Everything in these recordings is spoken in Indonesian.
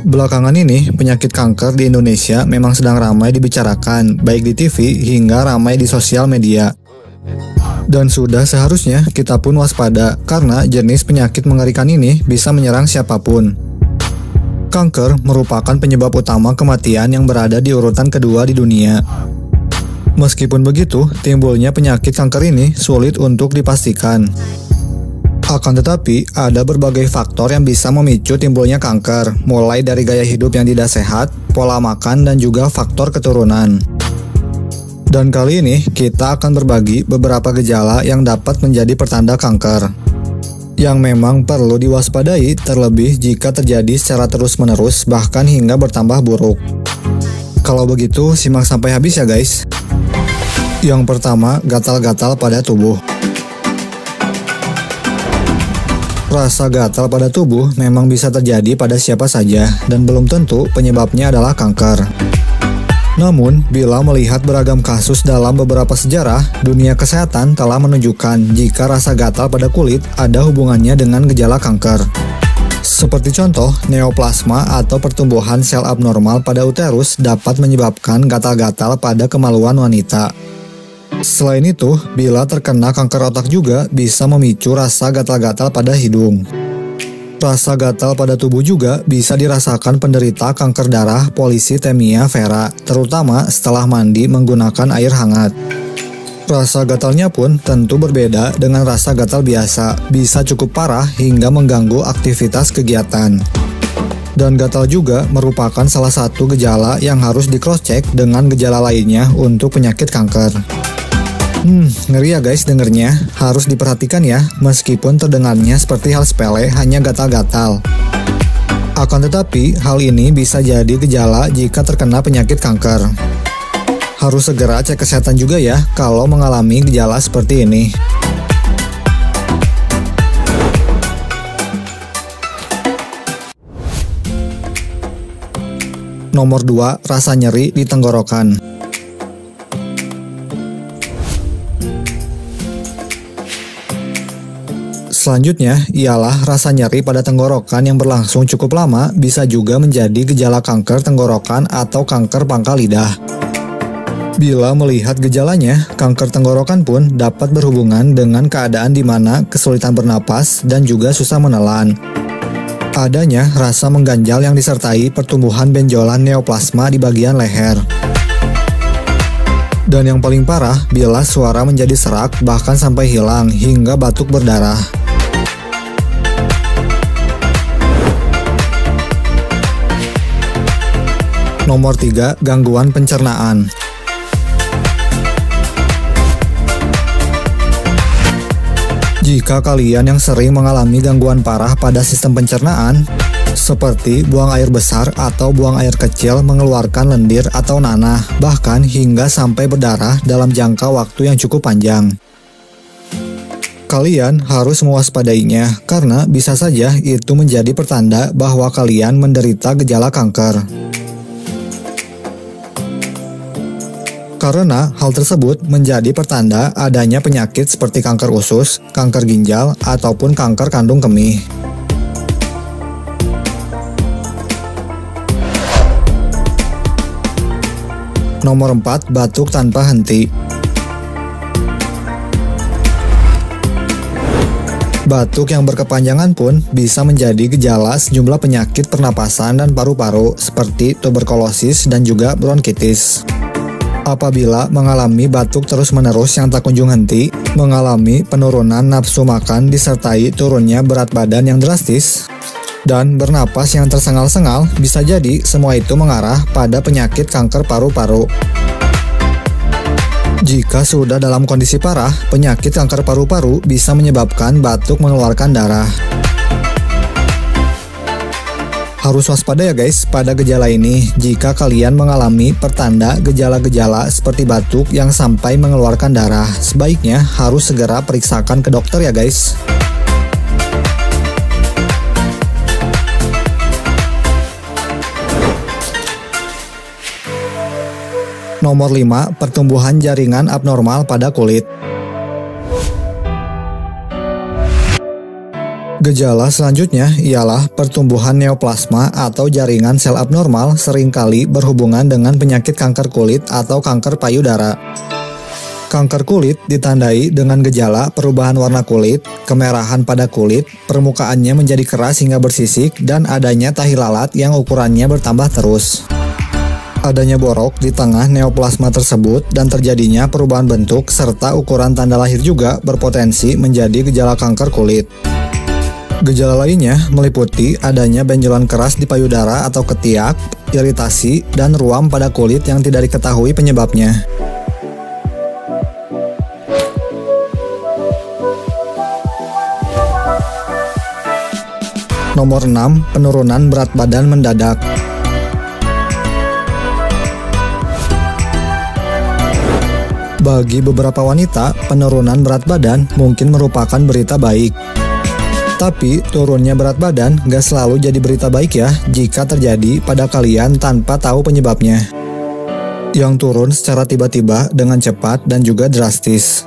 Belakangan ini, penyakit kanker di Indonesia memang sedang ramai dibicarakan, baik di TV hingga ramai di sosial media. Dan sudah seharusnya kita pun waspada, karena jenis penyakit mengerikan ini bisa menyerang siapapun. Kanker merupakan penyebab utama kematian yang berada di urutan kedua di dunia. Meskipun begitu, timbulnya penyakit kanker ini sulit untuk dipastikan. Akan tetapi, ada berbagai faktor yang bisa memicu timbulnya kanker, mulai dari gaya hidup yang tidak sehat, pola makan, dan juga faktor keturunan. Dan kali ini, kita akan berbagi beberapa gejala yang dapat menjadi pertanda kanker, yang memang perlu diwaspadai terlebih jika terjadi secara terus-menerus, bahkan hingga bertambah buruk. Kalau begitu, simak sampai habis ya guys. Yang pertama, gatal-gatal pada tubuh. Rasa gatal pada tubuh memang bisa terjadi pada siapa saja dan belum tentu penyebabnya adalah kanker. Namun, bila melihat beragam kasus dalam beberapa sejarah, dunia kesehatan telah menunjukkan jika rasa gatal pada kulit ada hubungannya dengan gejala kanker. Seperti contoh, neoplasma atau pertumbuhan sel abnormal pada uterus dapat menyebabkan gatal-gatal pada kemaluan wanita. Selain itu, bila terkena kanker otak juga bisa memicu rasa gatal-gatal pada hidung. Rasa gatal pada tubuh juga bisa dirasakan penderita kanker darah polisitemi vera, terutama setelah mandi menggunakan air hangat. Rasa gatalnya pun tentu berbeda dengan rasa gatal biasa, bisa cukup parah hingga mengganggu aktivitas kegiatan. Dan gatal juga merupakan salah satu gejala yang harus di-cross-check dengan gejala lainnya untuk penyakit kanker. Ngeri ya guys dengernya, harus diperhatikan ya, meskipun terdengarnya seperti hal sepele hanya gatal-gatal. Akan tetapi, hal ini bisa jadi gejala jika terkena penyakit kanker. Harus segera cek kesehatan juga ya, kalau mengalami gejala seperti ini. Nomor 2, rasa nyeri di tenggorokan. Selanjutnya, ialah rasa nyeri pada tenggorokan yang berlangsung cukup lama bisa juga menjadi gejala kanker tenggorokan atau kanker pangkal lidah. Bila melihat gejalanya, kanker tenggorokan pun dapat berhubungan dengan keadaan di mana kesulitan bernapas dan juga susah menelan. Adanya rasa mengganjal yang disertai pertumbuhan benjolan neoplasma di bagian leher. Dan yang paling parah, bila suara menjadi serak bahkan sampai hilang hingga batuk berdarah. Nomor 3, gangguan pencernaan. Jika kalian yang sering mengalami gangguan parah pada sistem pencernaan, seperti buang air besar atau buang air kecil mengeluarkan lendir atau nanah, bahkan hingga sampai berdarah dalam jangka waktu yang cukup panjang, kalian harus mewaspadainya karena bisa saja itu menjadi pertanda bahwa kalian menderita gejala kanker. Karena hal tersebut menjadi pertanda adanya penyakit seperti kanker usus, kanker ginjal, ataupun kanker kandung kemih. Nomor 4, batuk tanpa henti. Batuk yang berkepanjangan pun bisa menjadi gejala sejumlah penyakit pernapasan dan paru-paru seperti tuberkulosis dan juga bronkitis. Apabila mengalami batuk terus-menerus yang tak kunjung henti, mengalami penurunan nafsu makan disertai turunnya berat badan yang drastis, dan bernapas yang tersengal-sengal, bisa jadi semua itu mengarah pada penyakit kanker paru-paru. Jika sudah dalam kondisi parah, penyakit kanker paru-paru bisa menyebabkan batuk mengeluarkan darah. Harus waspada ya guys pada gejala ini jika kalian mengalami pertanda gejala-gejala seperti batuk yang sampai mengeluarkan darah. Sebaiknya harus segera periksakan ke dokter ya guys. Nomor 5, pertumbuhan jaringan abnormal pada kulit. Gejala selanjutnya ialah pertumbuhan neoplasma atau jaringan sel abnormal seringkali berhubungan dengan penyakit kanker kulit atau kanker payudara. Kanker kulit ditandai dengan gejala perubahan warna kulit, kemerahan pada kulit, permukaannya menjadi keras hingga bersisik, dan adanya tahi lalat yang ukurannya bertambah terus. Adanya borok di tengah neoplasma tersebut dan terjadinya perubahan bentuk serta ukuran tanda lahir juga berpotensi menjadi gejala kanker kulit. Gejala lainnya meliputi adanya benjolan keras di payudara atau ketiak, iritasi, dan ruam pada kulit yang tidak diketahui penyebabnya. Nomor 6, penurunan berat badan mendadak. Bagi beberapa wanita, penurunan berat badan mungkin merupakan berita baik. Tapi, turunnya berat badan gak selalu jadi berita baik ya jika terjadi pada kalian tanpa tahu penyebabnya. Yang turun secara tiba-tiba dengan cepat dan juga drastis.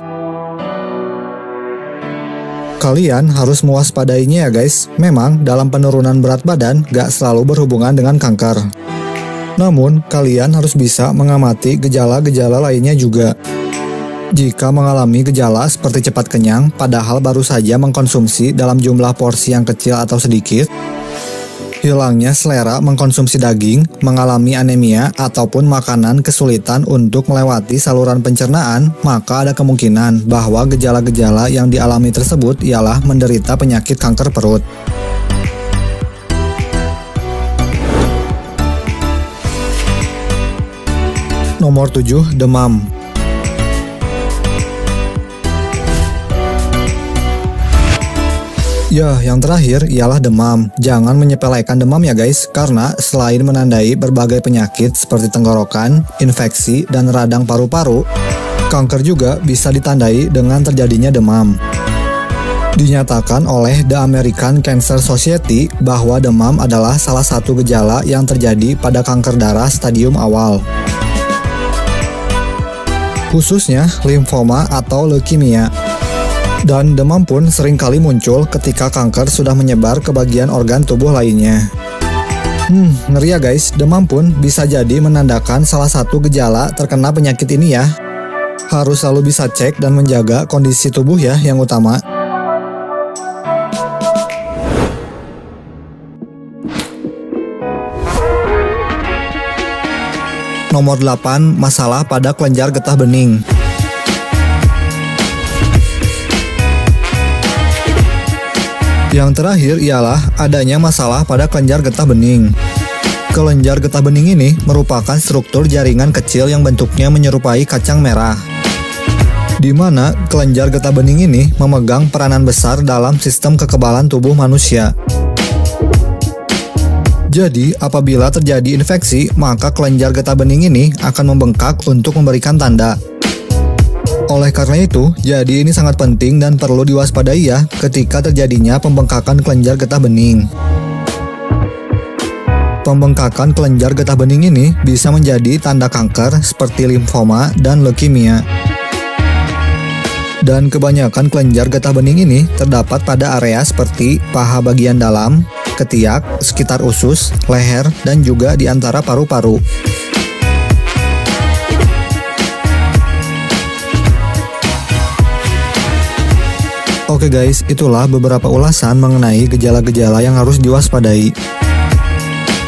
Kalian harus mewaspadainya ya guys. Memang dalam penurunan berat badan gak selalu berhubungan dengan kanker. Namun, kalian harus bisa mengamati gejala-gejala lainnya juga. Jika mengalami gejala seperti cepat kenyang, padahal baru saja mengkonsumsi dalam jumlah porsi yang kecil atau sedikit, hilangnya selera mengkonsumsi daging, mengalami anemia, ataupun makanan kesulitan untuk melewati saluran pencernaan, maka ada kemungkinan bahwa gejala-gejala yang dialami tersebut ialah menderita penyakit kanker perut. Nomor 7, demam. Ya, yang terakhir ialah demam. Jangan menyepelekan demam ya guys, karena selain menandai berbagai penyakit seperti tenggorokan, infeksi, dan radang paru-paru, kanker juga bisa ditandai dengan terjadinya demam. Dinyatakan oleh The American Cancer Society bahwa demam adalah salah satu gejala yang terjadi pada kanker darah stadium awal. Khususnya limfoma atau leukemia. Dan demam pun seringkali muncul ketika kanker sudah menyebar ke bagian organ tubuh lainnya. Ngeri ya guys, demam pun bisa jadi menandakan salah satu gejala terkena penyakit ini ya. Harus selalu bisa cek dan menjaga kondisi tubuh ya yang utama. Nomor 8, masalah pada kelenjar getah bening. Yang terakhir ialah adanya masalah pada kelenjar getah bening. Kelenjar getah bening ini merupakan struktur jaringan kecil yang bentuknya menyerupai kacang merah, di mana kelenjar getah bening ini memegang peranan besar dalam sistem kekebalan tubuh manusia. Jadi, apabila terjadi infeksi, maka kelenjar getah bening ini akan membengkak untuk memberikan tanda. Oleh karena itu, jadi ini sangat penting dan perlu diwaspadai ya ketika terjadinya pembengkakan kelenjar getah bening. Pembengkakan kelenjar getah bening ini bisa menjadi tanda kanker seperti limfoma dan leukemia. Dan kebanyakan kelenjar getah bening ini terdapat pada area seperti paha bagian dalam, ketiak, sekitar usus, leher, dan juga di antara paru-paru. Oke guys, itulah beberapa ulasan mengenai gejala-gejala yang harus diwaspadai.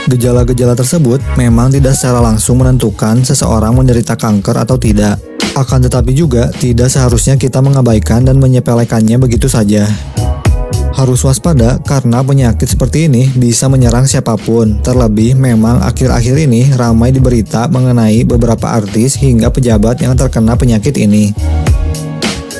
Gejala-gejala tersebut memang tidak secara langsung menentukan seseorang menderita kanker atau tidak. Akan tetapi juga tidak seharusnya kita mengabaikan dan menyepelekannya begitu saja. Harus waspada karena penyakit seperti ini bisa menyerang siapapun. Terlebih memang akhir-akhir ini ramai diberita mengenai beberapa artis hingga pejabat yang terkena penyakit ini.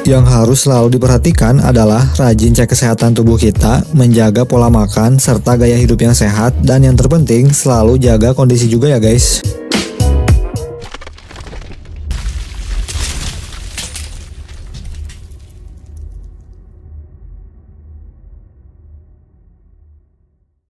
Yang harus selalu diperhatikan adalah rajin cek kesehatan tubuh kita, menjaga pola makan, serta gaya hidup yang sehat, dan yang terpenting selalu jaga kondisi juga ya guys.